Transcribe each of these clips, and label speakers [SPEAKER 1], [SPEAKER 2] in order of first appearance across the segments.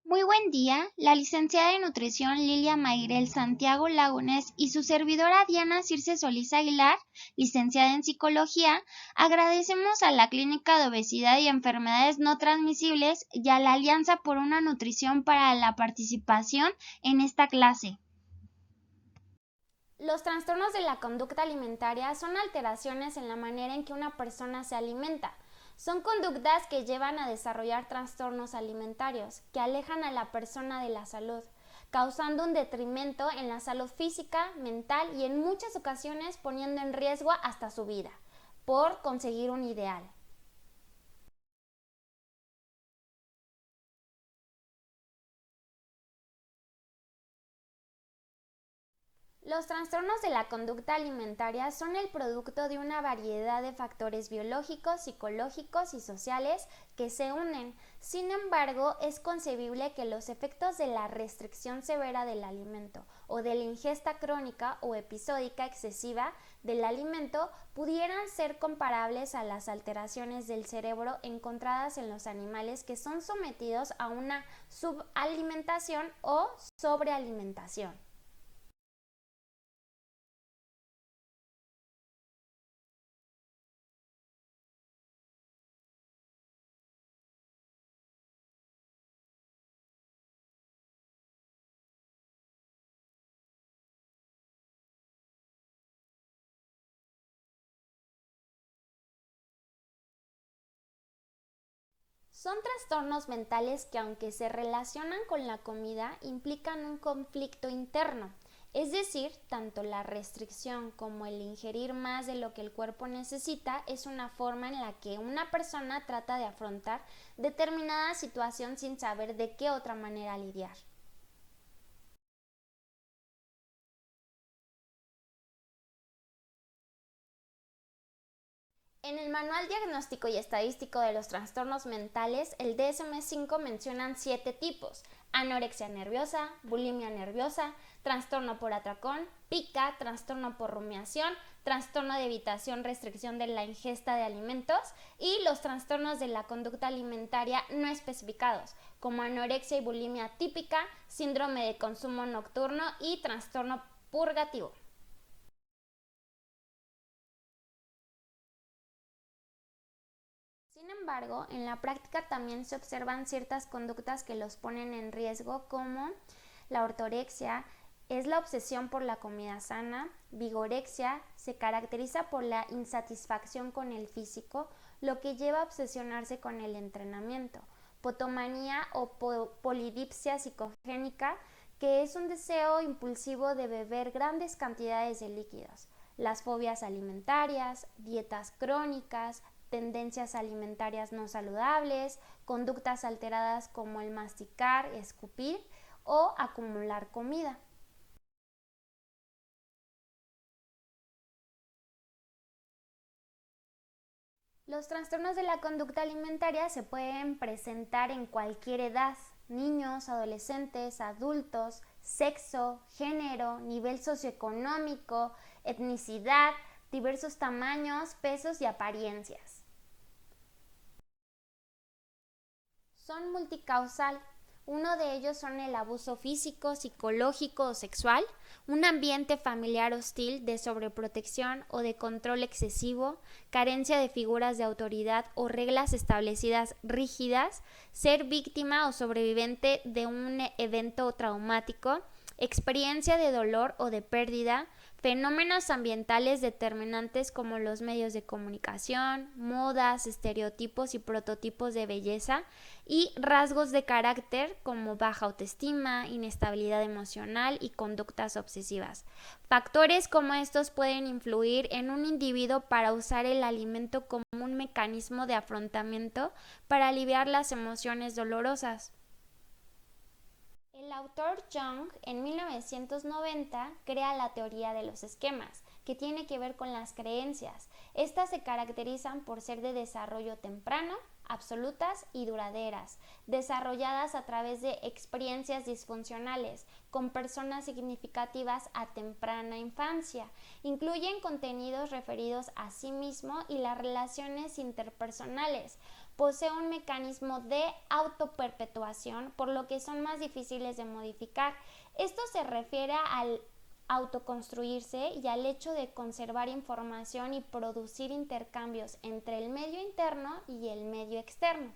[SPEAKER 1] Muy buen día, la licenciada en nutrición Lilia Mayrel Santiago Lagunes y su servidora Diana Circe Solís Aguilar, licenciada en psicología, agradecemos a la Clínica de Obesidad y Enfermedades No Transmisibles y a la Alianza por una Nutrición para la participación en esta clase.
[SPEAKER 2] Los trastornos de la conducta alimentaria son alteraciones en la manera en que una persona se alimenta. Son conductas que llevan a desarrollar trastornos alimentarios que alejan a la persona de la salud, causando un detrimento en la salud física, mental y en muchas ocasiones poniendo en riesgo hasta su vida, por conseguir un ideal. Los trastornos de la conducta alimentaria son el producto de una variedad de factores biológicos, psicológicos y sociales que se unen. Sin embargo, es concebible que los efectos de la restricción severa del alimento o de la ingesta crónica o episódica excesiva del alimento pudieran ser comparables a las alteraciones del cerebro encontradas en los animales que son sometidos a una subalimentación o sobrealimentación. Son trastornos mentales que, aunque se relacionan con la comida, implican un conflicto interno, es decir, tanto la restricción como el ingerir más de lo que el cuerpo necesita es una forma en la que una persona trata de afrontar determinada situación sin saber de qué otra manera lidiar. En el Manual Diagnóstico y Estadístico de los Trastornos Mentales, el DSM-5 mencionan 7 tipos: anorexia nerviosa, bulimia nerviosa, trastorno por atracón, pica, trastorno por rumiación, trastorno de evitación, restricción de la ingesta de alimentos y los trastornos de la conducta alimentaria no especificados, como anorexia y bulimia típica, síndrome de consumo nocturno y trastorno purgativo. Sin embargo, en la práctica también se observan ciertas conductas que los ponen en riesgo, como la ortorexia, es la obsesión por la comida sana; vigorexia se caracteriza por la insatisfacción con el físico, lo que lleva a obsesionarse con el entrenamiento; potomanía o polidipsia psicogénica, que es un deseo impulsivo de beber grandes cantidades de líquidos; las fobias alimentarias, dietas crónicas, tendencias alimentarias no saludables, conductas alteradas como el masticar, escupir o acumular comida. Los trastornos de la conducta alimentaria se pueden presentar en cualquier edad: niños, adolescentes, adultos, sexo, género, nivel socioeconómico, etnicidad, diversos tamaños, pesos y apariencias. Son multicausal. Uno de ellos son el abuso físico, psicológico o sexual, un ambiente familiar hostil de sobreprotección o de control excesivo, carencia de figuras de autoridad o reglas establecidas rígidas, ser víctima o sobreviviente de un evento traumático, experiencia de dolor o de pérdida, fenómenos ambientales determinantes como los medios de comunicación, modas, estereotipos y prototipos de belleza, y rasgos de carácter como baja autoestima, inestabilidad emocional y conductas obsesivas. Factores como estos pueden influir en un individuo para usar el alimento como un mecanismo de afrontamiento para aliviar las emociones dolorosas. El autor Jung, en 1990, crea la teoría de los esquemas, que tiene que ver con las creencias. Estas se caracterizan por ser de desarrollo temprano, absolutas y duraderas, desarrolladas a través de experiencias disfuncionales con personas significativas a temprana infancia. Incluyen contenidos referidos a sí mismo y las relaciones interpersonales, posee un mecanismo de autoperpetuación, por lo que son más difíciles de modificar. Esto se refiere al autoconstruirse y al hecho de conservar información y producir intercambios entre el medio interno y el medio externo.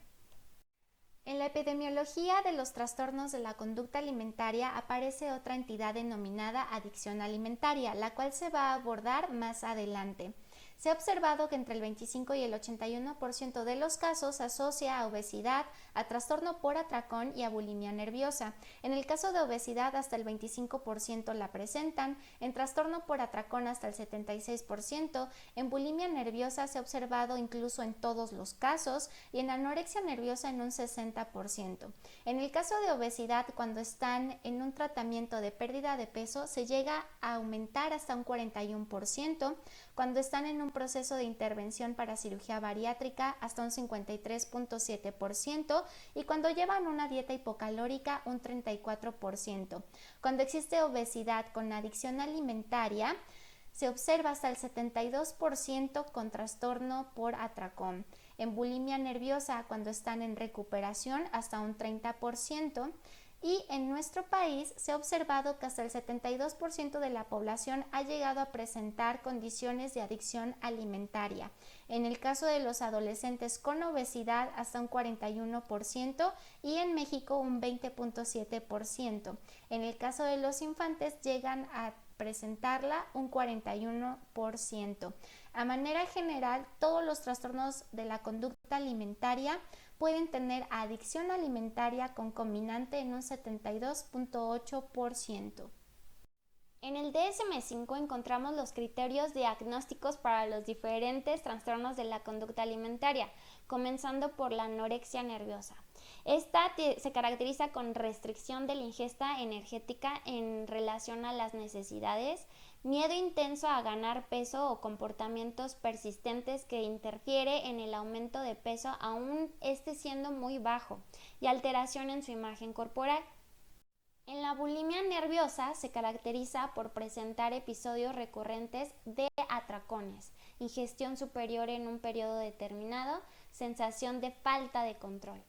[SPEAKER 2] En la epidemiología de los trastornos de la conducta alimentaria aparece otra entidad denominada adicción alimentaria, la cual se va a abordar más adelante. Se ha observado que entre el 25 y el 81% de los casos se asocia a obesidad, a trastorno por atracón y a bulimia nerviosa. En el caso de obesidad, hasta el 25% la presentan, en trastorno por atracón hasta el 76%, en bulimia nerviosa se ha observado incluso en todos los casos y en anorexia nerviosa en un 60%. En el caso de obesidad, cuando están en un tratamiento de pérdida de peso, se llega a aumentar hasta un 41%, cuando están en un proceso de intervención para cirugía bariátrica hasta un 53.7% y cuando llevan una dieta hipocalórica un 34%. Cuando existe obesidad con adicción alimentaria, se observa hasta el 72% con trastorno por atracón. En bulimia nerviosa, cuando están en recuperación, hasta un 30%. Y en nuestro país se ha observado que hasta el 72% de la población ha llegado a presentar condiciones de adicción alimentaria. En el caso de los adolescentes con obesidad hasta un 41% y en México un 20.7%. En el caso de los infantes llegan a presentarla un 41%. A manera general, todos los trastornos de la conducta alimentaria pueden tener adicción alimentaria concomitante en un 72.8%. En el DSM-5 encontramos los criterios diagnósticos para los diferentes trastornos de la conducta alimentaria, comenzando por la anorexia nerviosa. Esta se caracteriza con restricción de la ingesta energética en relación a las necesidades, miedo intenso a ganar peso o comportamientos persistentes que interfiere en el aumento de peso aún este siendo muy bajo, y alteración en su imagen corporal. En la bulimia nerviosa se caracteriza por presentar episodios recurrentes de atracones, ingestión superior en un periodo determinado, sensación de falta de control.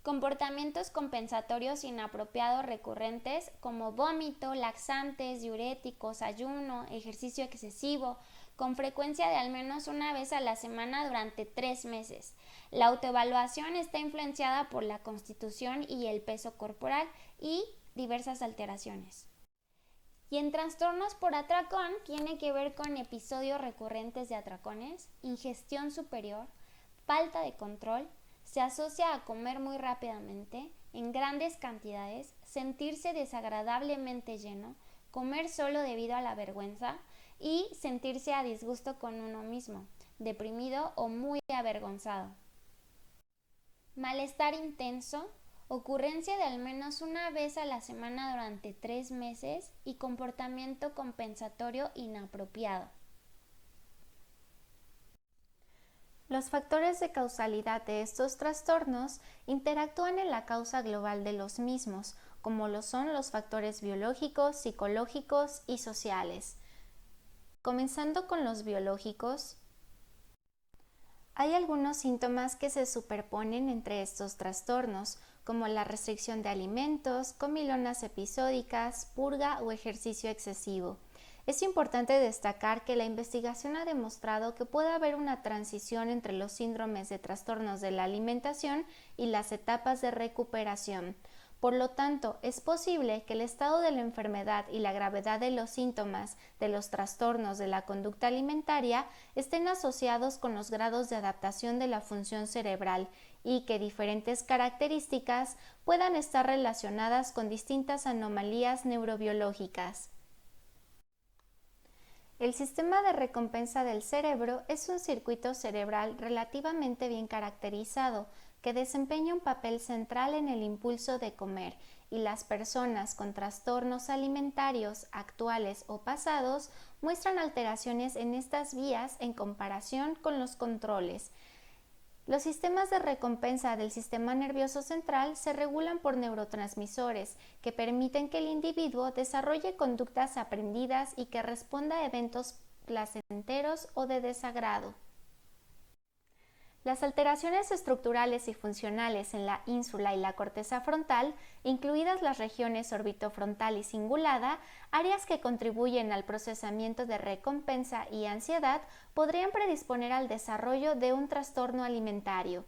[SPEAKER 2] Comportamientos compensatorios inapropiados recurrentes como vómito, laxantes, diuréticos, ayuno, ejercicio excesivo, con frecuencia de al menos una vez a la semana durante 3 meses. La autoevaluación está influenciada por la constitución y el peso corporal y diversas alteraciones. Y en trastornos por atracón tiene que ver con episodios recurrentes de atracones, ingestión superior, falta de control, se asocia a comer muy rápidamente, en grandes cantidades, sentirse desagradablemente lleno, comer solo debido a la vergüenza y sentirse a disgusto con uno mismo, deprimido o muy avergonzado. Malestar intenso, ocurrencia de al menos una vez a la semana durante 3 meses y comportamiento compensatorio inapropiado. Los factores de causalidad de estos trastornos interactúan en la causa global de los mismos, como lo son los factores biológicos, psicológicos y sociales. Comenzando con los biológicos, hay algunos síntomas que se superponen entre estos trastornos, como la restricción de alimentos, comilonas episódicas, purga o ejercicio excesivo. Es importante destacar que la investigación ha demostrado que puede haber una transición entre los síndromes de trastornos de la alimentación y las etapas de recuperación. Por lo tanto, es posible que el estado de la enfermedad y la gravedad de los síntomas de los trastornos de la conducta alimentaria estén asociados con los grados de adaptación de la función cerebral y que diferentes características puedan estar relacionadas con distintas anomalías neurobiológicas. El sistema de recompensa del cerebro es un circuito cerebral relativamente bien caracterizado que desempeña un papel central en el impulso de comer, y las personas con trastornos alimentarios actuales o pasados muestran alteraciones en estas vías en comparación con los controles. Los sistemas de recompensa del sistema nervioso central se regulan por neurotransmisores que permiten que el individuo desarrolle conductas aprendidas y que responda a eventos placenteros o de desagrado. Las alteraciones estructurales y funcionales en la ínsula y la corteza frontal, incluidas las regiones orbitofrontal y cingulada, áreas que contribuyen al procesamiento de recompensa y ansiedad, podrían predisponer al desarrollo de un trastorno alimentario.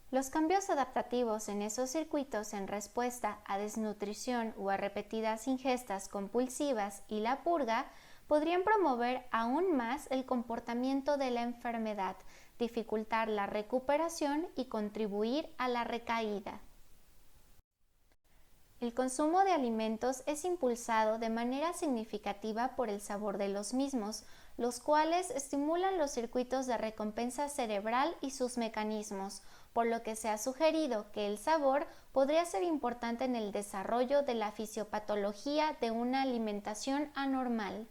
[SPEAKER 2] Los cambios adaptativos en esos circuitos en respuesta a desnutrición o a repetidas ingestas compulsivas y la purga podrían promover aún más el comportamiento de la enfermedad, dificultar la recuperación y contribuir a la recaída. El consumo de alimentos es impulsado de manera significativa por el sabor de los mismos, los cuales estimulan los circuitos de recompensa cerebral y sus mecanismos, por lo que se ha sugerido que el sabor podría ser importante en el desarrollo de la fisiopatología de una alimentación anormal.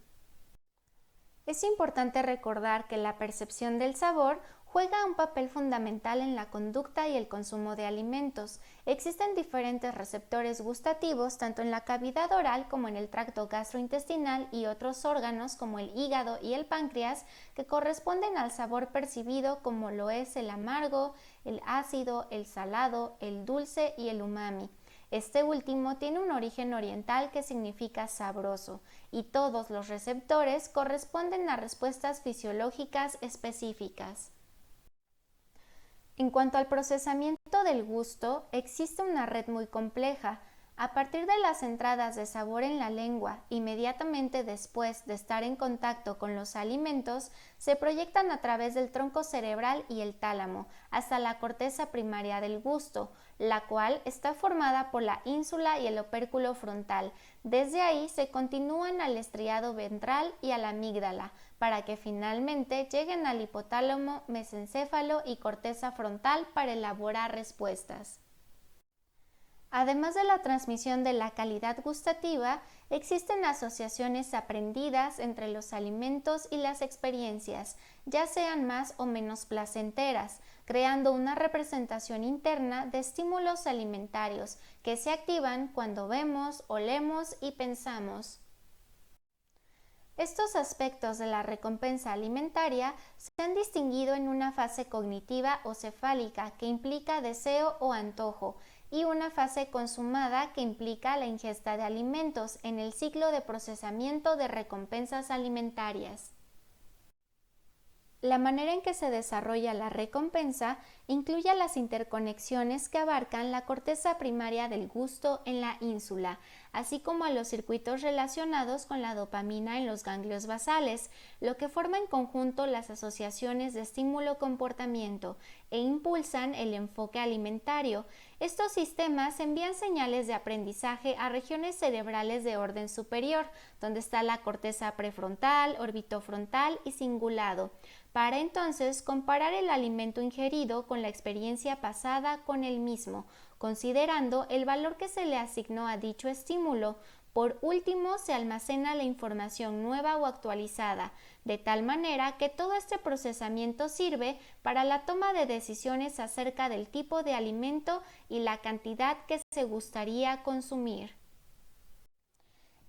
[SPEAKER 2] Es importante recordar que la percepción del sabor juega un papel fundamental en la conducta y el consumo de alimentos. Existen diferentes receptores gustativos tanto en la cavidad oral como en el tracto gastrointestinal y otros órganos como el hígado y el páncreas que corresponden al sabor percibido, como lo es el amargo, el ácido, el salado, el dulce y el umami. Este último tiene un origen oriental que significa sabroso, y todos los receptores corresponden a respuestas fisiológicas específicas. En cuanto al procesamiento del gusto, existe una red muy compleja. A partir de las entradas de sabor en la lengua, inmediatamente después de estar en contacto con los alimentos, se proyectan a través del tronco cerebral y el tálamo, hasta la corteza primaria del gusto, la cual está formada por la ínsula y el opérculo frontal. Desde ahí se continúan al estriado ventral y a la amígdala, para que finalmente lleguen al hipotálamo, mesencéfalo y corteza frontal para elaborar respuestas. Además de la transmisión de la calidad gustativa, existen asociaciones aprendidas entre los alimentos y las experiencias, ya sean más o menos placenteras, creando una representación interna de estímulos alimentarios que se activan cuando vemos, olemos y pensamos. Estos aspectos de la recompensa alimentaria se han distinguido en una fase cognitiva o cefálica que implica deseo o antojo, y una fase consumada que implica la ingesta de alimentos en el ciclo de procesamiento de recompensas alimentarias. La manera en que se desarrolla la recompensa incluye las interconexiones que abarcan la corteza primaria del gusto en la ínsula, así como a los circuitos relacionados con la dopamina en los ganglios basales, lo que forma en conjunto las asociaciones de estímulo-comportamiento e impulsan el enfoque alimentario. Estos sistemas envían señales de aprendizaje a regiones cerebrales de orden superior, donde está la corteza prefrontal, orbitofrontal y cingulado, para entonces comparar el alimento ingerido con la experiencia pasada con el mismo, considerando el valor que se le asignó a dicho estímulo. Por último, se almacena la información nueva o actualizada, de tal manera que todo este procesamiento sirve para la toma de decisiones acerca del tipo de alimento y la cantidad que se gustaría consumir.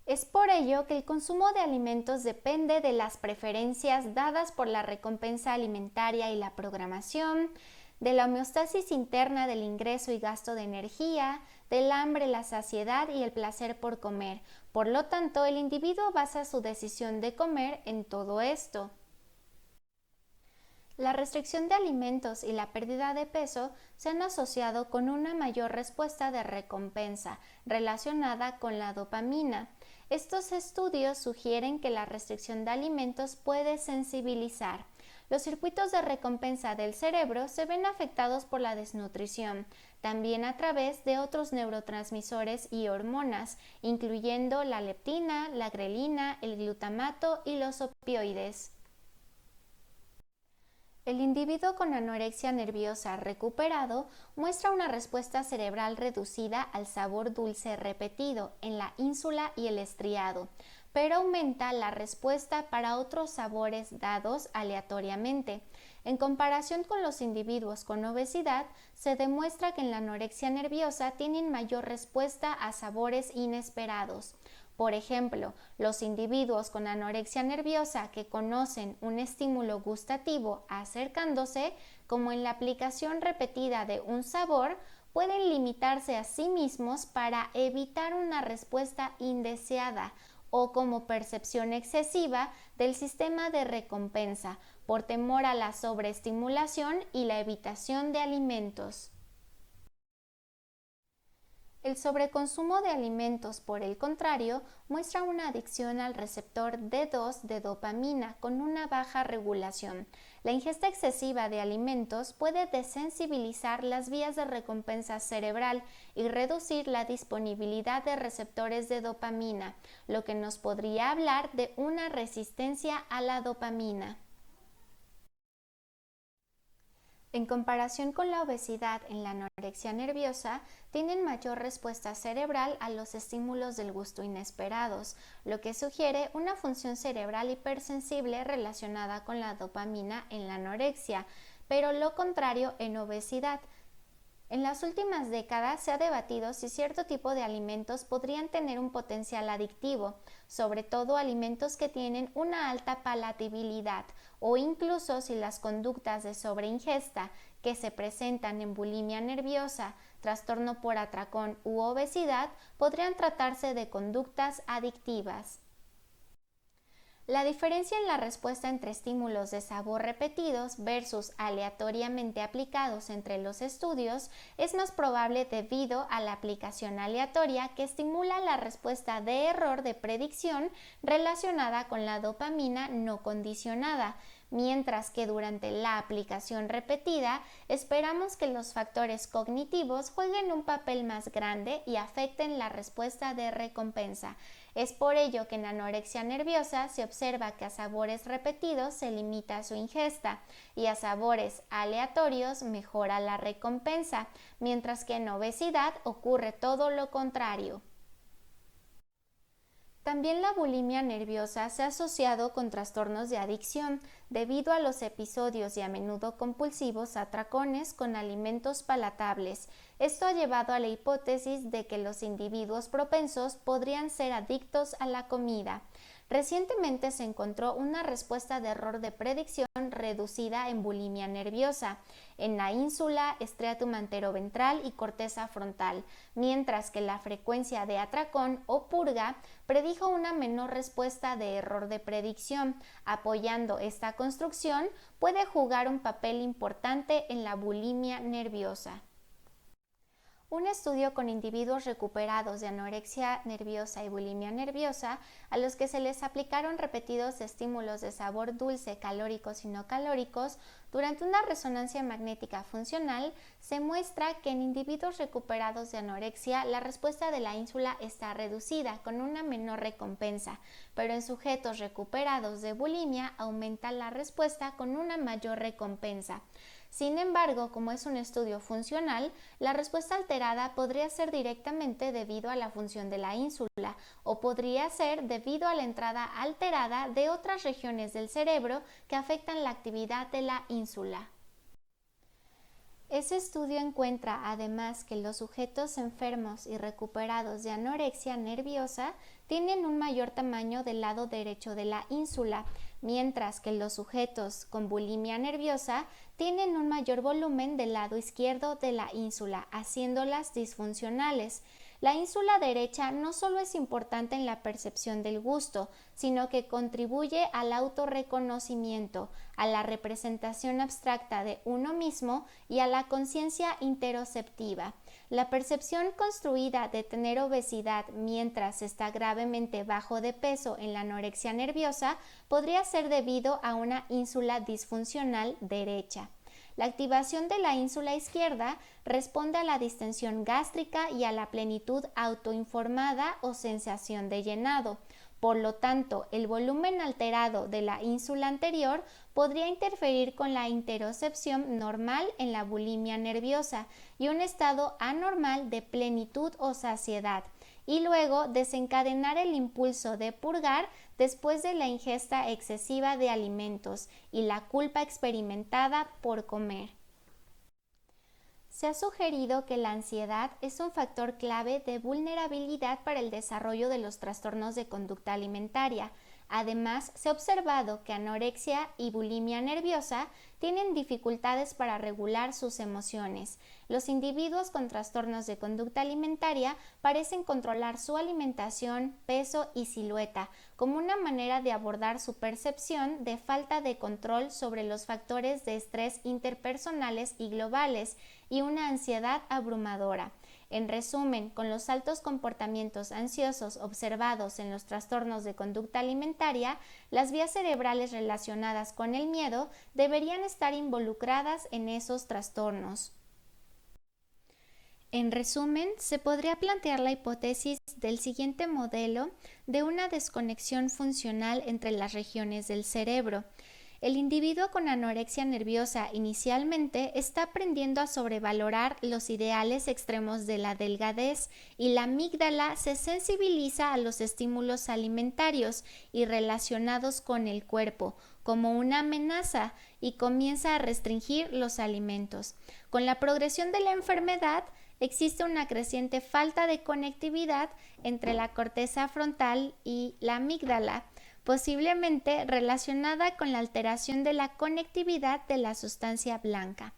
[SPEAKER 2] Es por ello que el consumo de alimentos depende de las preferencias dadas por la recompensa alimentaria y la programación, de la homeostasis interna del ingreso y gasto de energía, del hambre, la saciedad y el placer por comer. Por lo tanto, el individuo basa su decisión de comer en todo esto. La restricción de alimentos y la pérdida de peso se han asociado con una mayor respuesta de recompensa relacionada con la dopamina. Estos estudios sugieren que la restricción de alimentos puede sensibilizar. Los circuitos de recompensa del cerebro se ven afectados por la desnutrición, también a través de otros neurotransmisores y hormonas, incluyendo la leptina, la grelina, el glutamato y los opioides. El individuo con anorexia nerviosa recuperado muestra una respuesta cerebral reducida al sabor dulce repetido en la ínsula y el estriado, pero aumenta la respuesta para otros sabores dados aleatoriamente. En comparación con los individuos con obesidad, se demuestra que en la anorexia nerviosa tienen mayor respuesta a sabores inesperados. Por ejemplo, los individuos con anorexia nerviosa que conocen un estímulo gustativo acercándose, como en la aplicación repetida de un sabor, pueden limitarse a sí mismos para evitar una respuesta indeseada o como percepción excesiva del sistema de recompensa, por temor a la sobreestimulación y la evitación de alimentos. El sobreconsumo de alimentos, por el contrario, muestra una adicción al receptor D2 de dopamina con una baja regulación. La ingesta excesiva de alimentos puede desensibilizar las vías de recompensa cerebral y reducir la disponibilidad de receptores de dopamina, lo que nos podría hablar de una resistencia a la dopamina. En comparación con la obesidad, en la anorexia nerviosa tienen mayor respuesta cerebral a los estímulos del gusto inesperados, lo que sugiere una función cerebral hipersensible relacionada con la dopamina en la anorexia, pero lo contrario en obesidad. En las últimas décadas se ha debatido si cierto tipo de alimentos podrían tener un potencial adictivo, sobre todo alimentos que tienen una alta palatabilidad, o incluso si las conductas de sobreingesta que se presentan en bulimia nerviosa, trastorno por atracón u obesidad podrían tratarse de conductas adictivas. La diferencia en la respuesta entre estímulos de sabor repetidos versus aleatoriamente aplicados entre los estudios es más probable debido a la aplicación aleatoria que estimula la respuesta de error de predicción relacionada con la dopamina no condicionada, mientras que durante la aplicación repetida esperamos que los factores cognitivos jueguen un papel más grande y afecten la respuesta de recompensa. Es por ello que en anorexia nerviosa se observa que a sabores repetidos se limita su ingesta y a sabores aleatorios mejora la recompensa, mientras que en obesidad ocurre todo lo contrario. También la bulimia nerviosa se ha asociado con trastornos de adicción debido a los episodios y a menudo compulsivos atracones con alimentos palatables. Esto ha llevado a la hipótesis de que los individuos propensos podrían ser adictos a la comida. Recientemente se encontró una respuesta de error de predicción reducida en bulimia nerviosa, en la ínsula, estriatum anteroventral y corteza frontal, mientras que la frecuencia de atracón o purga predijo una menor respuesta de error de predicción. Apoyando esta construcción, puede jugar un papel importante en la bulimia nerviosa. Un estudio con individuos recuperados de anorexia nerviosa y bulimia nerviosa, a los que se les aplicaron repetidos estímulos de sabor dulce, calóricos y no calóricos, durante una resonancia magnética funcional, se muestra que en individuos recuperados de anorexia la respuesta de la ínsula está reducida, con una menor recompensa, pero en sujetos recuperados de bulimia aumenta la respuesta con una mayor recompensa. Sin embargo, como es un estudio funcional, la respuesta alterada podría ser directamente debido a la función de la ínsula o podría ser debido a la entrada alterada de otras regiones del cerebro que afectan la actividad de la ínsula. Ese estudio encuentra además que los sujetos enfermos y recuperados de anorexia nerviosa tienen un mayor tamaño del lado derecho de la ínsula, mientras que los sujetos con bulimia nerviosa tienen un mayor volumen del lado izquierdo de la ínsula, haciéndolas disfuncionales. La ínsula derecha no solo es importante en la percepción del gusto, sino que contribuye al autorreconocimiento, a la representación abstracta de uno mismo y a la conciencia interoceptiva. La percepción construida de tener obesidad mientras está gravemente bajo de peso en la anorexia nerviosa podría ser debido a una ínsula disfuncional derecha. La activación de la ínsula izquierda responde a la distensión gástrica y a la plenitud autoinformada o sensación de llenado. Por lo tanto, el volumen alterado de la ínsula anterior podría interferir con la interocepción normal en la bulimia nerviosa y un estado anormal de plenitud o saciedad, y luego desencadenar el impulso de purgar después de la ingesta excesiva de alimentos y la culpa experimentada por comer. Se ha sugerido que la ansiedad es un factor clave de vulnerabilidad para el desarrollo de los trastornos de conducta alimentaria. Además, se ha observado que anorexia y bulimia nerviosa tienen dificultades para regular sus emociones. Los individuos con trastornos de conducta alimentaria parecen controlar su alimentación, peso y silueta como una manera de abordar su percepción de falta de control sobre los factores de estrés interpersonales y globales y una ansiedad abrumadora. En resumen, con los altos comportamientos ansiosos observados en los trastornos de conducta alimentaria, las vías cerebrales relacionadas con el miedo deberían estar involucradas en esos trastornos. En resumen, se podría plantear la hipótesis del siguiente modelo de una desconexión funcional entre las regiones del cerebro. El individuo con anorexia nerviosa inicialmente está aprendiendo a sobrevalorar los ideales extremos de la delgadez y la amígdala se sensibiliza a los estímulos alimentarios y relacionados con el cuerpo como una amenaza y comienza a restringir los alimentos. Con la progresión de la enfermedad, existe una creciente falta de conectividad entre la corteza frontal y la amígdala, posiblemente relacionada con la alteración de la conectividad de la sustancia blanca.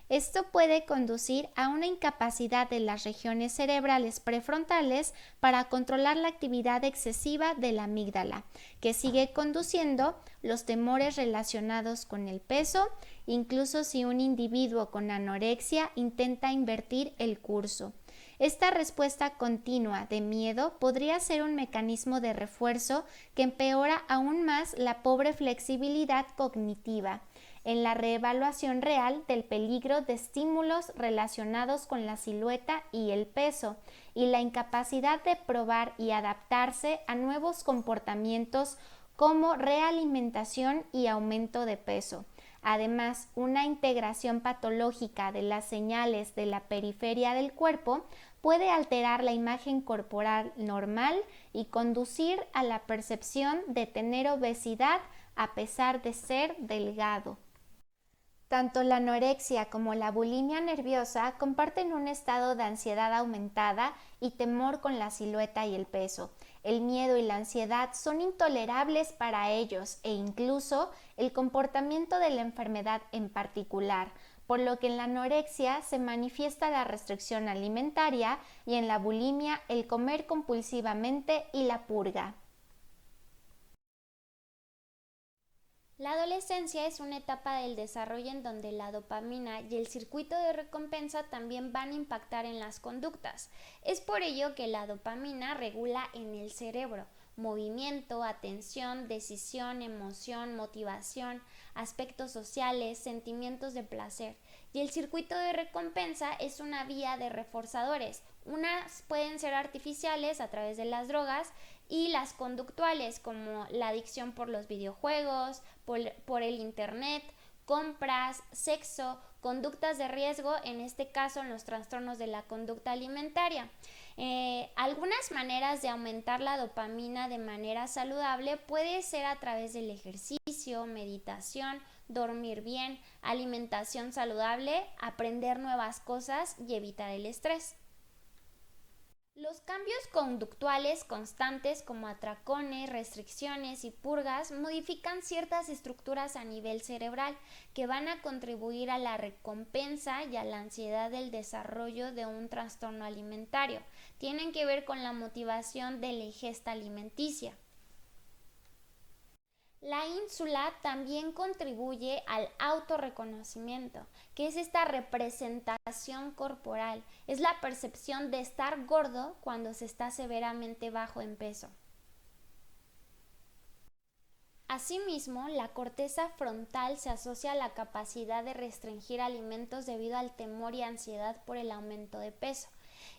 [SPEAKER 2] Esto puede conducir a una incapacidad de las regiones cerebrales prefrontales para controlar la actividad excesiva de la amígdala, que sigue conduciendo los temores relacionados con el peso, incluso si un individuo con anorexia intenta invertir el curso. Esta respuesta continua de miedo podría ser un mecanismo de refuerzo que empeora aún más la pobre flexibilidad cognitiva en la reevaluación real del peligro de estímulos relacionados con la silueta y el peso, y la incapacidad de probar y adaptarse a nuevos comportamientos como realimentación y aumento de peso. Además, una integración patológica de las señales de la periferia del cuerpo puede alterar la imagen corporal normal y conducir a la percepción de tener obesidad a pesar de ser delgado. Tanto la anorexia como la bulimia nerviosa comparten un estado de ansiedad aumentada y temor con la silueta y el peso. El miedo y la ansiedad son intolerables para ellos e incluso el comportamiento de la enfermedad en particular, por lo que en la anorexia se manifiesta la restricción alimentaria y en la bulimia el comer compulsivamente y la purga.
[SPEAKER 1] La adolescencia es una etapa del desarrollo en donde la dopamina y el circuito de recompensa también van a impactar en las conductas. Es por ello que la dopamina regula en el cerebro movimiento, atención, decisión, emoción, motivación, aspectos sociales, sentimientos de placer. Y el circuito de recompensa es una vía de reforzadores. Unas pueden ser artificiales a través de las drogas y las conductuales como la adicción por los videojuegos, por el internet, compras, sexo, conductas de riesgo, en este caso en los trastornos de la conducta alimentaria. Algunas maneras de aumentar la dopamina de manera saludable puede ser a través del ejercicio, meditación, dormir bien, alimentación saludable, aprender nuevas cosas y evitar el estrés. Los cambios conductuales constantes como atracones, restricciones y purgas modifican ciertas estructuras a nivel cerebral que van a contribuir a la recompensa y a la ansiedad del desarrollo de un trastorno alimentario. Tienen que ver con la motivación de la ingesta alimenticia. La ínsula también contribuye al autorreconocimiento, que es esta representación corporal, es la percepción de estar gordo cuando se está severamente bajo en peso. Asimismo, la corteza frontal se asocia a la capacidad de restringir alimentos debido al temor y ansiedad por el aumento de peso.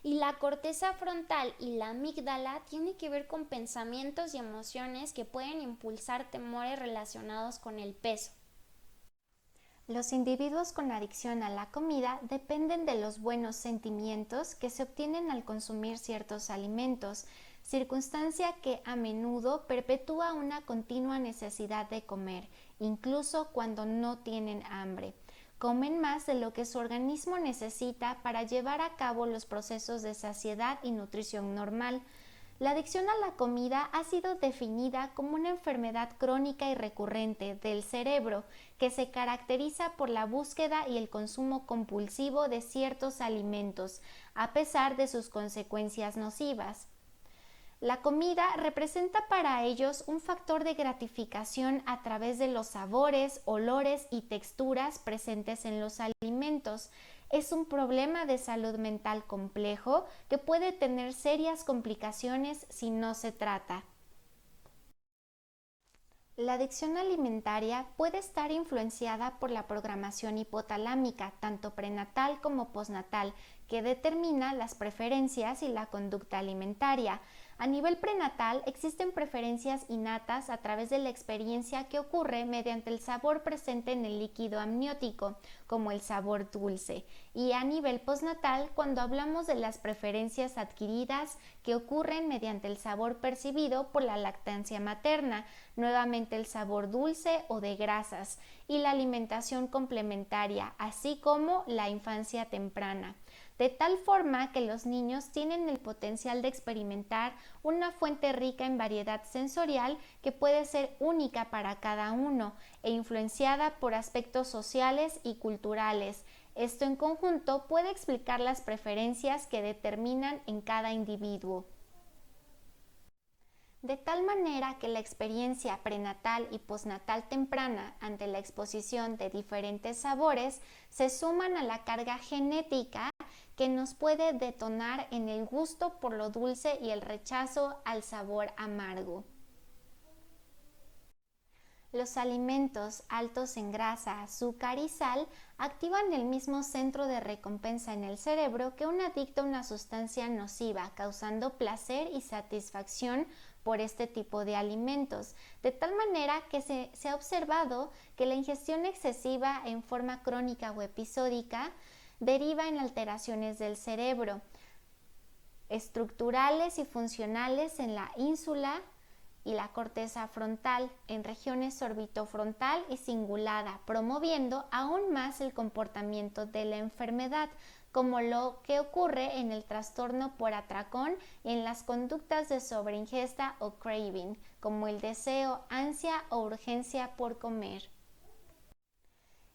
[SPEAKER 1] Y la corteza frontal y la amígdala tienen que ver con pensamientos y emociones que pueden impulsar temores relacionados con el peso.
[SPEAKER 2] Los individuos con adicción a la comida dependen de los buenos sentimientos que se obtienen al consumir ciertos alimentos, circunstancia que a menudo perpetúa una continua necesidad de comer, incluso cuando no tienen hambre. comen más de lo que su organismo necesita para llevar a cabo los procesos de saciedad y nutrición normal. La adicción a la comida ha sido definida como una enfermedad crónica y recurrente del cerebro que se caracteriza por la búsqueda y el consumo compulsivo de ciertos alimentos, a pesar de sus consecuencias nocivas. La comida representa para ellos un factor de gratificación a través de los sabores, olores y texturas presentes en los alimentos. Es un problema de salud mental complejo que puede tener serias complicaciones si no se trata. La adicción alimentaria puede estar influenciada por la programación hipotalámica, tanto prenatal como postnatal, que determina las preferencias y la conducta alimentaria. A nivel prenatal existen preferencias innatas a través de la experiencia que ocurre mediante el sabor presente en el líquido amniótico, como el sabor dulce, y a nivel postnatal cuando hablamos de las preferencias adquiridas que ocurren mediante el sabor percibido por la lactancia materna, nuevamente el sabor dulce o de grasas, y la alimentación complementaria, así como la infancia temprana. De tal forma que los niños tienen el potencial de experimentar una fuente rica en variedad sensorial que puede ser única para cada uno e influenciada por aspectos sociales y culturales. Esto en conjunto puede explicar las preferencias que determinan en cada individuo. De tal manera que la experiencia prenatal y postnatal temprana ante la exposición de diferentes sabores se suman a la carga genética que nos puede detonar en el gusto por lo dulce y el rechazo al sabor amargo. Los alimentos altos en grasa, azúcar y sal activan el mismo centro de recompensa en el cerebro que un adicto a una sustancia nociva, causando placer y satisfacción por este tipo de alimentos, de tal manera que se ha observado que la ingestión excesiva en forma crónica o episódica deriva en alteraciones del cerebro, estructurales y funcionales en la ínsula y la corteza frontal, en regiones orbitofrontal y cingulada, promoviendo aún más el comportamiento de la enfermedad, como lo que ocurre en el trastorno por atracón y en las conductas de sobreingesta o craving, como el deseo, ansia o urgencia por comer.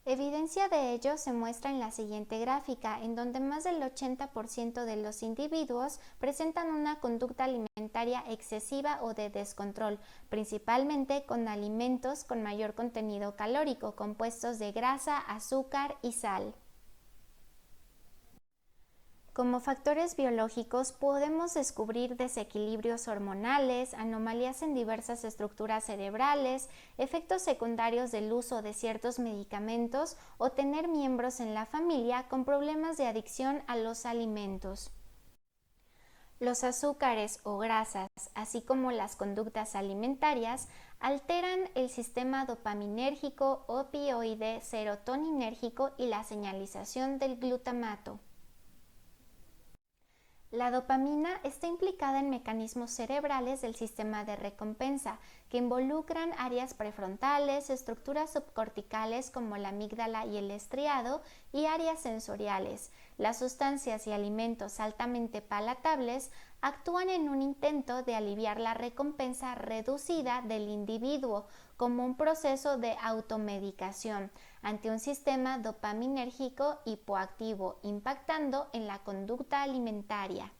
[SPEAKER 2] Evidencia de ello se muestra en la siguiente gráfica, en donde más del 80% de los individuos presentan una conducta alimentaria excesiva o de descontrol, principalmente con alimentos con mayor contenido calórico, compuestos de grasa, azúcar y sal. Como factores biológicos podemos descubrir desequilibrios hormonales, anomalías en diversas estructuras cerebrales, efectos secundarios del uso de ciertos medicamentos o tener miembros en la familia con problemas de adicción a los alimentos. Los azúcares o grasas, así como las conductas alimentarias, alteran el sistema dopaminérgico, opioide, serotoninérgico y la señalización del glutamato. La dopamina está implicada en mecanismos cerebrales del sistema de recompensa que involucran áreas prefrontales, estructuras subcorticales como la amígdala y el estriado y áreas sensoriales. Las sustancias y alimentos altamente palatables actúan en un intento de aliviar la recompensa reducida del individuo como un proceso de automedicación ante un sistema dopaminérgico hipoactivo, impactando en la conducta alimentaria.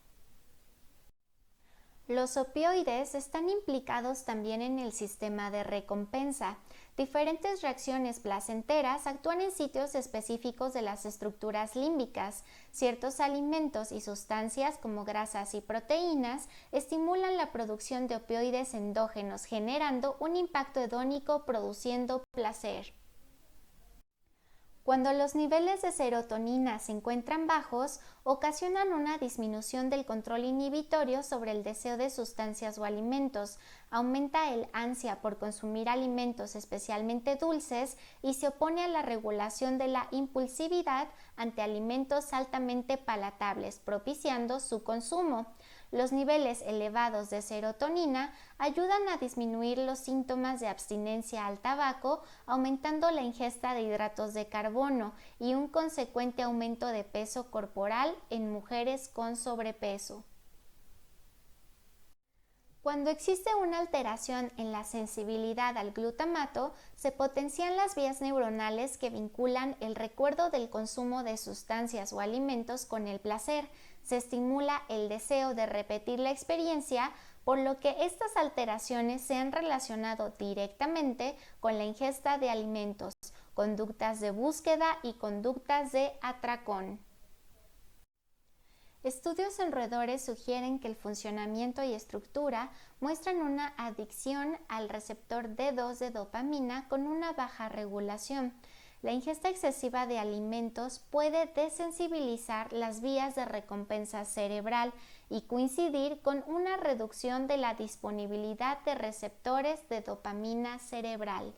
[SPEAKER 2] Los opioides están implicados también en el sistema de recompensa. Diferentes reacciones placenteras actúan en sitios específicos de las estructuras límbicas. Ciertos alimentos y sustancias como grasas y proteínas estimulan la producción de opioides endógenos, generando un impacto hedónico produciendo placer. Cuando los niveles de serotonina se encuentran bajos, ocasionan una disminución del control inhibitorio sobre el deseo de sustancias o alimentos, aumenta el ansia por consumir alimentos especialmente dulces y se opone a la regulación de la impulsividad ante alimentos altamente palatables, propiciando su consumo. Los niveles elevados de serotonina ayudan a disminuir los síntomas de abstinencia al tabaco, aumentando la ingesta de hidratos de carbono y un consecuente aumento de peso corporal en mujeres con sobrepeso. Cuando existe una alteración en la sensibilidad al glutamato, se potencian las vías neuronales que vinculan el recuerdo del consumo de sustancias o alimentos con el placer. Se estimula el deseo de repetir la experiencia, por lo que estas alteraciones se han relacionado directamente con la ingesta de alimentos, conductas de búsqueda y conductas de atracón. Estudios en roedores sugieren que el funcionamiento y estructura muestran una adicción al receptor D2 de dopamina con una baja regulación. La ingesta excesiva de alimentos puede desensibilizar las vías de recompensa cerebral y coincidir con una reducción de la disponibilidad de receptores de dopamina cerebral.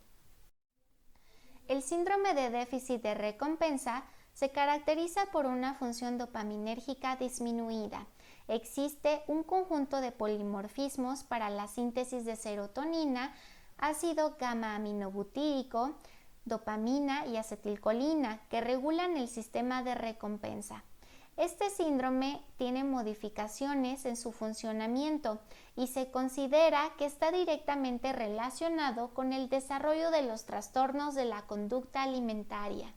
[SPEAKER 2] El síndrome de déficit de recompensa se caracteriza por una función dopaminérgica disminuida. Existe un conjunto de polimorfismos para la síntesis de serotonina, ácido gamma-aminobutírico, dopamina y acetilcolina, que regulan el sistema de recompensa. Este síndrome tiene modificaciones en su funcionamiento y se considera que está directamente relacionado con el desarrollo de los trastornos de la conducta alimentaria.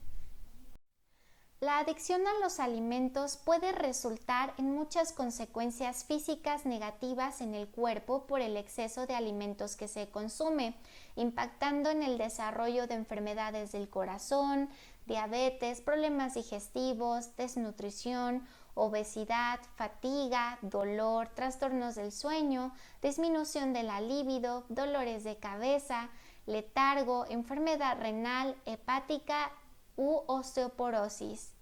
[SPEAKER 2] La adicción a los alimentos puede resultar en muchas consecuencias físicas negativas en el cuerpo por el exceso de alimentos que se consume, impactando en el desarrollo de enfermedades del corazón, diabetes, problemas digestivos, desnutrición, obesidad, fatiga, dolor, trastornos del sueño, disminución de la libido, dolores de cabeza, letargo, enfermedad renal, hepática u osteoporosis.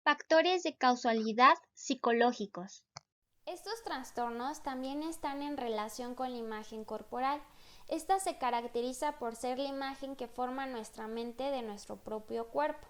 [SPEAKER 1] Factores de causalidad psicológicos.
[SPEAKER 2] Estos trastornos también están en relación con la imagen corporal. Esta se caracteriza por ser la imagen que forma nuestra mente de nuestro propio cuerpo.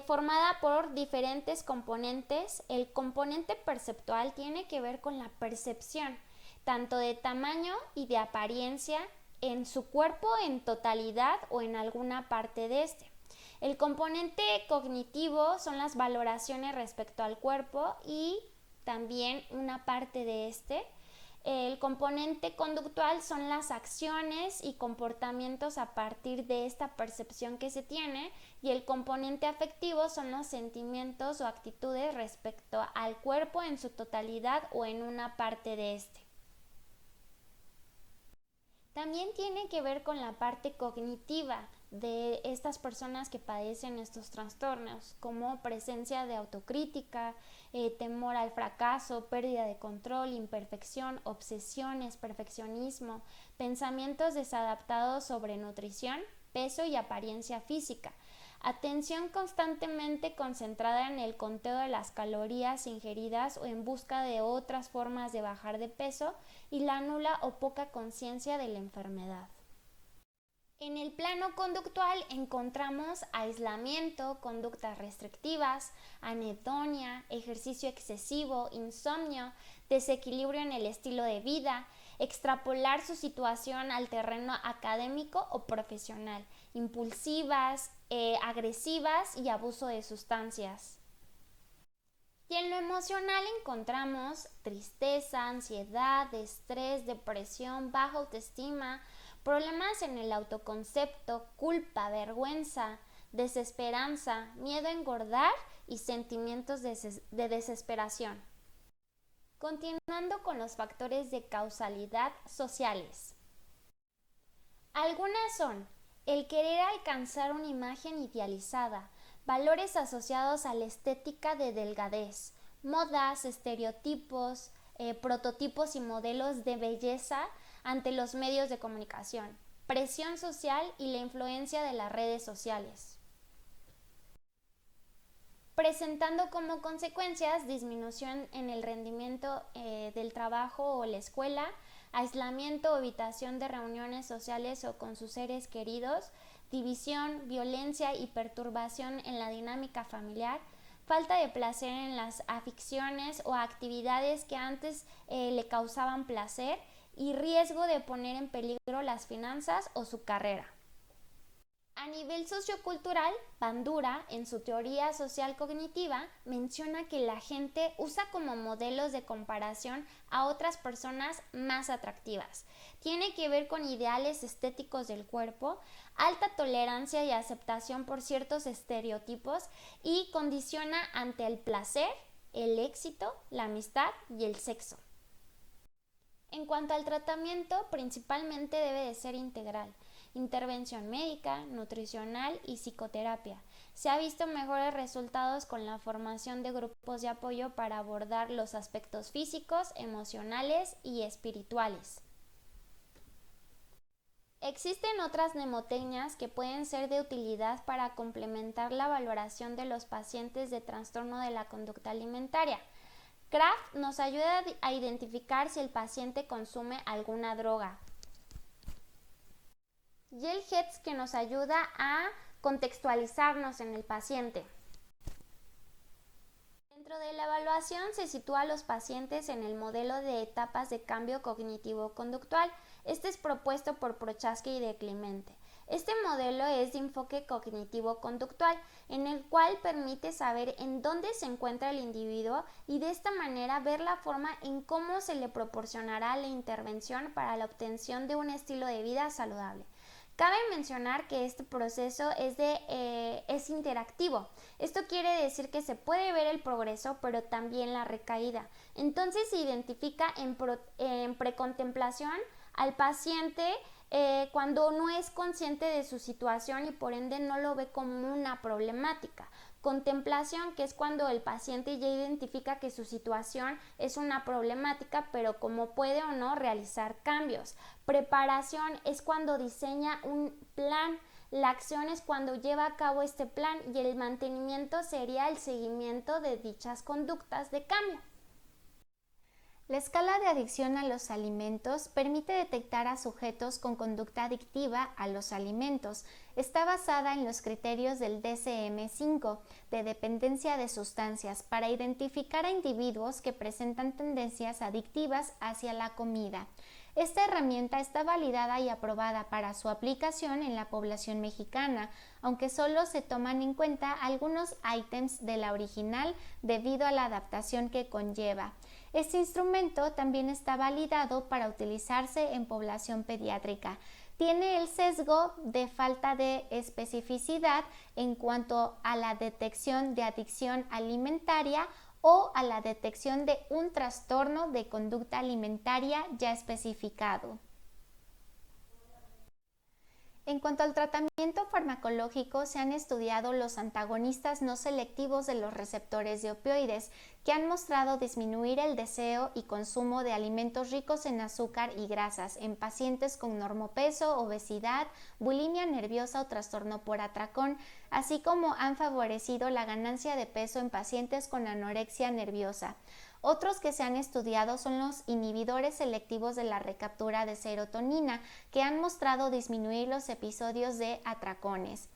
[SPEAKER 2] Formada por diferentes componentes. El componente perceptual tiene que ver con la percepción, tanto de tamaño y de apariencia en su cuerpo en totalidad o en alguna parte de este. El componente cognitivo son las valoraciones respecto al cuerpo y también una parte de este. El componente conductual son las acciones y comportamientos a partir de esta percepción que se tiene, y el componente afectivo son los sentimientos o actitudes respecto al cuerpo en su totalidad o en una parte de este. También tiene que ver con la parte cognitiva de estas personas que padecen estos trastornos, como presencia de autocrítica, temor al fracaso, pérdida de control, imperfección, obsesiones, perfeccionismo, pensamientos desadaptados sobre nutrición, peso y apariencia física, atención constantemente concentrada en el conteo de las calorías ingeridas o en busca de otras formas de bajar de peso, y la nula o poca conciencia de la enfermedad. En el plano conductual encontramos aislamiento, conductas restrictivas, anedonia, ejercicio excesivo, insomnio, desequilibrio en el estilo de vida, extrapolar su situación al terreno académico o profesional, impulsivas, agresivas y abuso de sustancias. Y en lo emocional encontramos tristeza, ansiedad, estrés, depresión, baja autoestima, problemas en el autoconcepto, culpa, vergüenza, desesperanza, miedo a engordar y sentimientos de desesperación. Continuando con los factores de causalidad sociales. Algunas son el querer alcanzar una imagen idealizada, valores asociados a la estética de delgadez, modas, estereotipos, prototipos y modelos de belleza ante los medios de comunicación, presión social y la influencia de las redes sociales, presentando como consecuencias disminución en el rendimiento del trabajo o la escuela, aislamiento o evitación de reuniones sociales o con sus seres queridos, división, violencia y perturbación en la dinámica familiar, falta de placer en las aficiones o actividades que antes le causaban placer y riesgo de poner en peligro las finanzas o su carrera. A nivel sociocultural, Bandura, en su teoría social cognitiva, menciona que la gente usa como modelos de comparación a otras personas más atractivas. Tiene que ver con ideales estéticos del cuerpo, alta tolerancia y aceptación por ciertos estereotipos y condiciona ante el placer, el éxito, la amistad y el sexo. En cuanto al tratamiento, principalmente debe de ser integral. Intervención médica, nutricional y psicoterapia. Se ha visto mejores resultados con la formación de grupos de apoyo para abordar los aspectos físicos, emocionales y espirituales. Existen otras mnemotecnias que pueden ser de utilidad para complementar la valoración de los pacientes de trastorno de la conducta alimentaria. Kraft nos ayuda a identificar si el paciente consume alguna droga. Y el HEDS que nos ayuda a contextualizarnos en el paciente. Dentro de la evaluación se sitúa a los pacientes en el modelo de etapas de cambio cognitivo-conductual. Este es propuesto por Prochaska y de Clemente. Este modelo es de enfoque cognitivo-conductual, en el cual permite saber en dónde se encuentra el individuo y de esta manera ver la forma en cómo se le proporcionará la intervención para la obtención de un estilo de vida saludable. Cabe mencionar que este proceso es interactivo. Esto quiere decir que se puede ver el progreso, pero también la recaída. Entonces se identifica en precontemplación al paciente cuando no es consciente de su situación y por ende no lo ve como una problemática. Contemplación, que es cuando el paciente ya identifica que su situación es una problemática, pero cómo puede o no realizar cambios. Preparación es cuando diseña un plan. La acción es cuando lleva a cabo este plan y el mantenimiento sería el seguimiento de dichas conductas de cambio. La escala de adicción a los alimentos permite detectar a sujetos con conducta adictiva a los alimentos. Está basada en los criterios del DSM-5 de dependencia de sustancias para identificar a individuos que presentan tendencias adictivas hacia la comida. Esta herramienta está validada y aprobada para su aplicación en la población mexicana, aunque solo se toman en cuenta algunos ítems de la original debido a la adaptación que conlleva. Este instrumento también está validado para utilizarse en población pediátrica. Tiene el sesgo de falta de especificidad en cuanto a la detección de adicción alimentaria o a la detección de un trastorno de conducta alimentaria ya especificado. En cuanto al tratamiento farmacológico, se han estudiado los antagonistas no selectivos de los receptores de opioides, que han mostrado disminuir el deseo y consumo de alimentos ricos en azúcar y grasas en pacientes con normopeso, obesidad, bulimia nerviosa o trastorno por atracón, así como han favorecido la ganancia de peso en pacientes con anorexia nerviosa. Otros que se han estudiado son los inhibidores selectivos de la recaptura de serotonina, que han mostrado disminuir los episodios de atracones.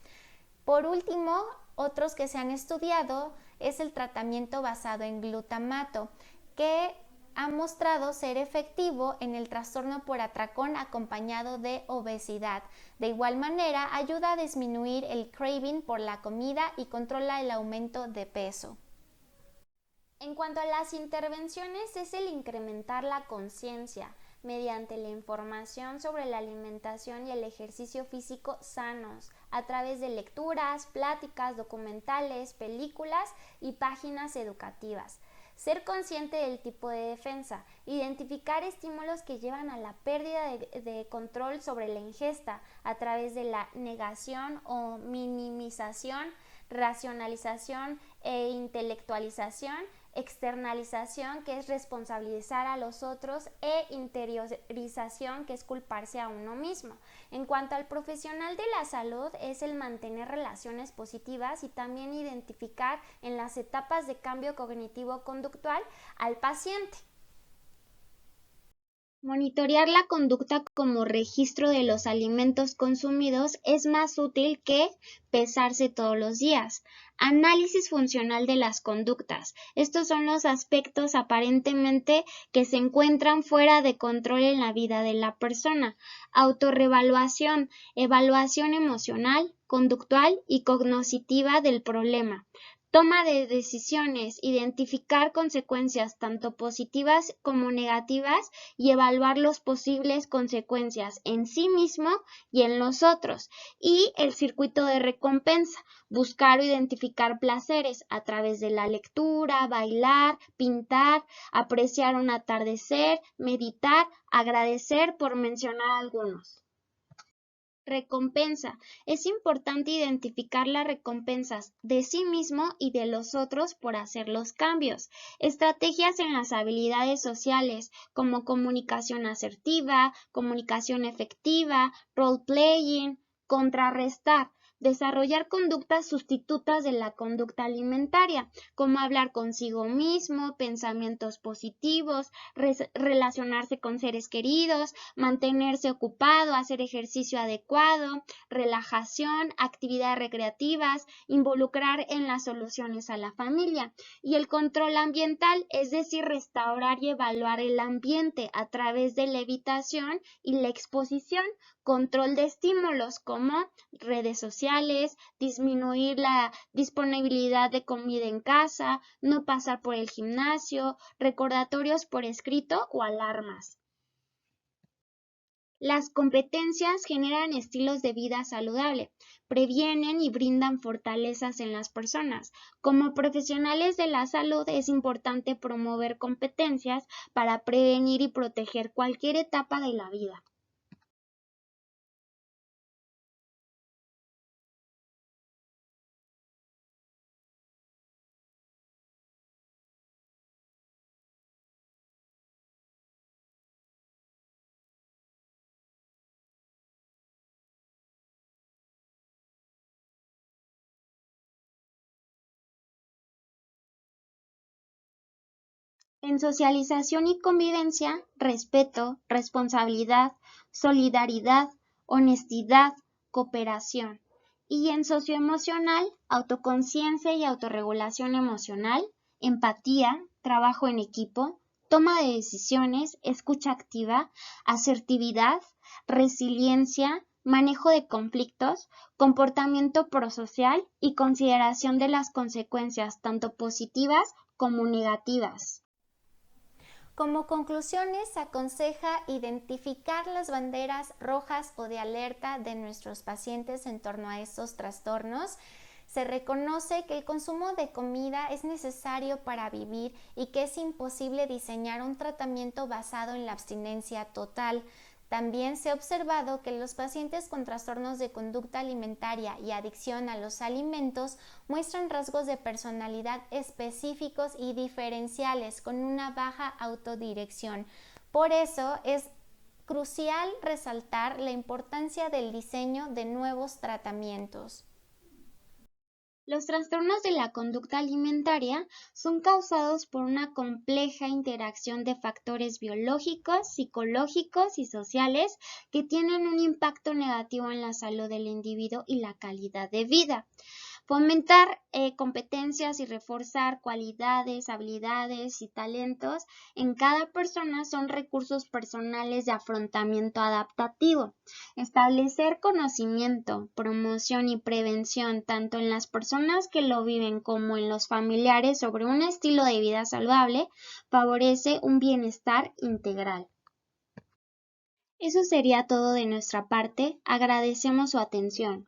[SPEAKER 2] Por último, otros que se han estudiado es el tratamiento basado en glutamato, que ha mostrado ser efectivo en el trastorno por atracón acompañado de obesidad. De igual manera, ayuda a disminuir el craving por la comida y controla el aumento de peso. En cuanto a las intervenciones, es el incrementar la conciencia mediante la información sobre la alimentación y el ejercicio físico sanos, a través de lecturas, pláticas, documentales, películas y páginas educativas. Ser consciente del tipo de defensa, identificar estímulos que llevan a la pérdida de control sobre la ingesta a través de la negación o minimización, racionalización e intelectualización, externalización, que es responsabilizar a los otros, e interiorización, que es culparse a uno mismo. En cuanto al profesional de la salud, es el mantener relaciones positivas y también identificar en las etapas de cambio cognitivo-conductual al paciente.
[SPEAKER 1] Monitorear la conducta como registro de los alimentos consumidos es más útil que pesarse todos los días. Análisis funcional de las conductas. Estos son los aspectos aparentemente que se encuentran fuera de control en la vida de la persona. Autorrevaluación, evaluación emocional, conductual y cognitiva del problema. Toma de decisiones, identificar consecuencias tanto positivas como negativas y evaluar las posibles consecuencias en sí mismo y en los otros. Y el circuito de recompensa, buscar o identificar placeres a través de la lectura, bailar, pintar, apreciar un atardecer, meditar, agradecer, por mencionar algunos. Recompensa. Es importante identificar las recompensas de sí mismo y de los otros por hacer los cambios. Estrategias en las habilidades sociales como comunicación asertiva, comunicación efectiva, role-playing, contrarrestar. Desarrollar conductas sustitutas de la conducta alimentaria, como hablar consigo mismo, pensamientos positivos, relacionarse con seres queridos, mantenerse ocupado, hacer ejercicio adecuado, relajación, actividades recreativas, involucrar en las soluciones a la familia. Y el control ambiental, es decir, restaurar y evaluar el ambiente a través de la evitación y la exposición. Control de estímulos como redes sociales, disminuir la disponibilidad de comida en casa, no pasar por el gimnasio, recordatorios por escrito o alarmas. Las competencias generan estilos de vida saludable, previenen y brindan fortalezas en las personas. Como profesionales de la salud es importante promover competencias para prevenir y proteger cualquier etapa de la vida. En socialización y convivencia, respeto, responsabilidad, solidaridad, honestidad, cooperación. Y en socioemocional, autoconciencia y autorregulación emocional, empatía, trabajo en equipo, toma de decisiones, escucha activa, asertividad, resiliencia, manejo de conflictos, comportamiento prosocial y consideración de las consecuencias tanto positivas como negativas.
[SPEAKER 2] Como conclusiones, aconseja identificar las banderas rojas o de alerta de nuestros pacientes en torno a estos trastornos. Se reconoce que el consumo de comida es necesario para vivir y que es imposible diseñar un tratamiento basado en la abstinencia total. También se ha observado que los pacientes con trastornos de conducta alimentaria y adicción a los alimentos muestran rasgos de personalidad específicos y diferenciales con una baja autodirección. Por eso es crucial resaltar la importancia del diseño de nuevos tratamientos.
[SPEAKER 1] Los trastornos de la conducta alimentaria son causados por una compleja interacción de factores biológicos, psicológicos y sociales que tienen un impacto negativo en la salud del individuo y la calidad de vida. Fomentar competencias y reforzar cualidades, habilidades y talentos en cada persona son recursos personales de afrontamiento adaptativo. Establecer conocimiento, promoción y prevención tanto en las personas que lo viven como en los familiares sobre un estilo de vida saludable favorece un bienestar integral. Eso sería todo de nuestra parte. Agradecemos su atención.